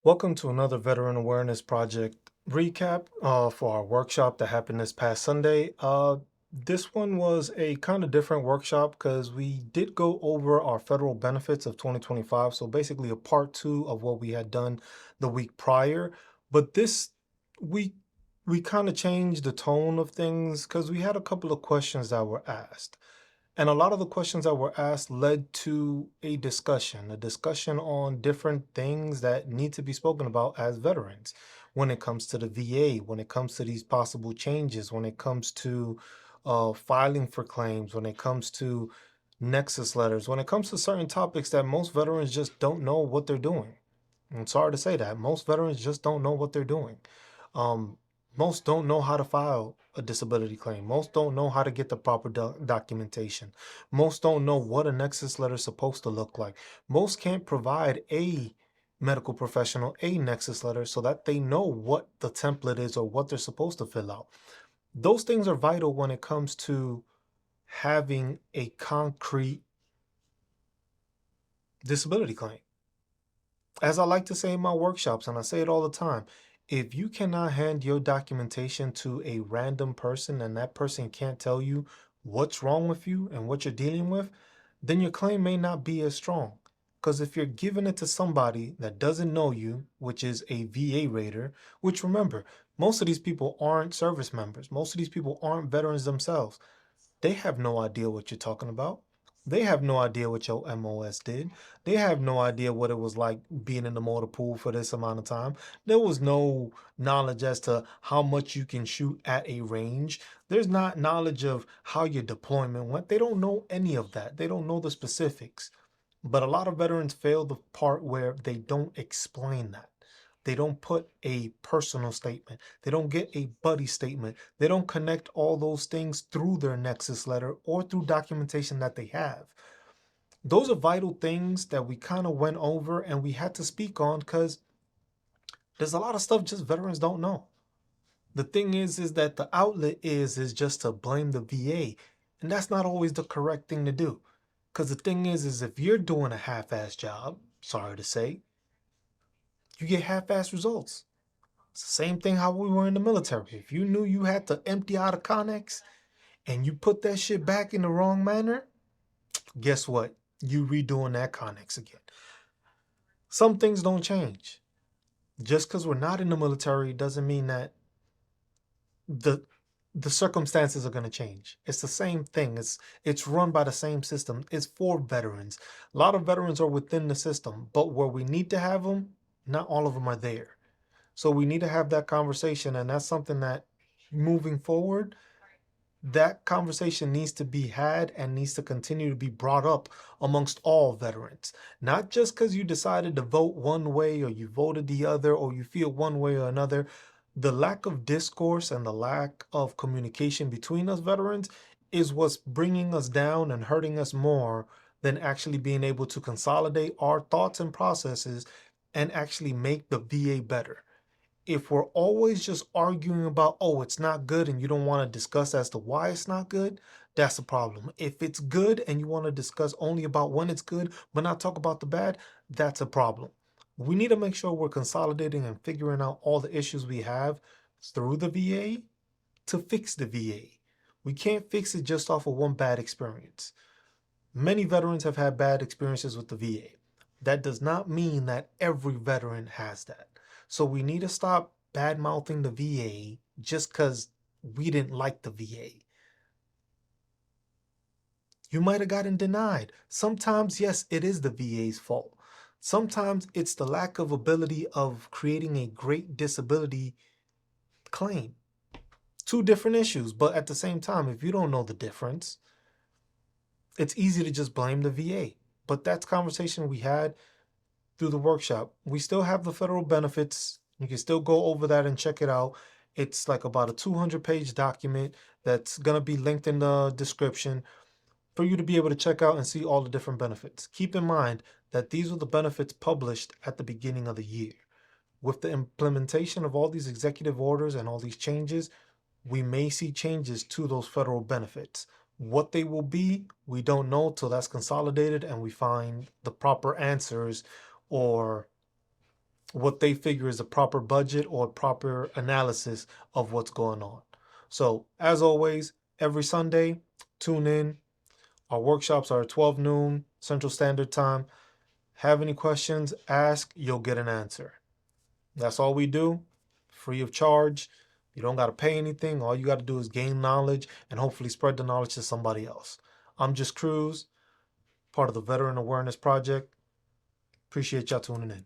Welcome to another Veteran Awareness Project recap for our workshop that happened this past Sunday. This one was a kind of different workshop because we did go over our federal benefits of 2025. So basically a part two of what we had done the week prior. But this week, we kind of changed the tone of things because we had a couple of questions that were asked. And a lot of the questions that were asked led to a discussion on different things that need to be spoken about as veterans when it comes to the VA, when it comes to these possible changes, when it comes to filing for claims, when it comes to nexus letters, when it comes to certain topics that most veterans just don't know what they're doing. I'm sorry to say that. Most veterans just don't know what they're doing. Um, Most don't know how to file a disability claim. Most don't know how to get the proper documentation. Most don't know what a nexus letter is supposed to look like. Most can't provide a medical professional a nexus letter so that they know what the template is or what they're supposed to fill out. Those things are vital when it comes to having a concrete disability claim. As I like to say in my workshops, and I say it all the time, if you cannot hand your documentation to a random person and that person can't tell you what's wrong with you and what you're dealing with, then your claim may not be as strong. Because if you're giving it to somebody that doesn't know you, which is a VA rater, which remember, most of these people aren't service members, most of these people aren't veterans themselves. They have no idea what you're talking about. They have no idea what your MOS did. They have no idea what it was like being in the motor pool for this amount of time. There was no knowledge as to how much you can shoot at a range. There's not knowledge of how your deployment went. They don't know any of that. They don't know the specifics. But a lot of veterans fail the part where they don't explain that. They don't put a personal statement. They don't get a buddy statement. They don't connect all those things through their Nexus letter or through documentation that they have. Those are vital things that we kind of went over and we had to speak on because there's a lot of stuff just veterans don't know. The thing is that the outlet is just to blame the VA, and that's not always the correct thing to do. Because the thing is if you're doing a half-ass job, sorry to say, you get half-ass results. It's the same thing how we were in the military. If you knew you had to empty out a Connex and you put that shit back in the wrong manner, guess what? You redoing that Connex again. Some things don't change. Just because we're not in the military doesn't mean that the the circumstances are going to change. It's the same thing. It's run by the same system. It's for veterans. A lot of veterans are within the system, but where we need to have them, not all of them are there. So we need to have that conversation, and that's something that moving forward, that conversation needs to be had and needs to continue to be brought up amongst all veterans. Not just because you decided to vote one way or you voted the other or you feel one way or another. The lack of discourse and the lack of communication between us veterans is what's bringing us down and hurting us more than actually being able to consolidate our thoughts and processes and actually make the VA better. If we're always just arguing about, oh, it's not good, and you don't want to discuss as to why it's not good, that's a problem. If it's good and you want to discuss only about when it's good, but not talk about the bad, that's a problem. We need to make sure we're consolidating and figuring out all the issues we have through the VA to fix the VA. We can't fix it just off of one bad experience. Many veterans have had bad experiences with the VA. That does not mean that every veteran has that. So we need to stop bad mouthing the VA just because we didn't like the VA. You might have gotten denied. Sometimes, yes, it is the VA's fault. Sometimes it's the lack of ability of creating a great disability claim. Two different issues, but at the same time, if you don't know the difference, it's easy to just blame the VA. But that's conversation we had through the workshop. We still have the federal benefits. You can still go over that and check it out. It's like about a 200-page document that's going to be linked in the description for you to be able to check out and see all the different benefits. Keep in mind that these are the benefits published at the beginning of the year. With the implementation of all these executive orders and all these changes, we may see changes to those federal benefits. What they will be, we don't know till that's consolidated and we find the proper answers or what they figure is a proper budget or proper analysis of what's going on. So, as always, every Sunday, tune in. Our workshops are at 12 noon Central Standard Time. Have any questions, ask, you'll get an answer. That's all we do, free of charge. You don't got to pay anything. All you got to do is gain knowledge and hopefully spread the knowledge to somebody else. I'm just Cruz, part of the Veteran Awareness Project. Appreciate y'all tuning in.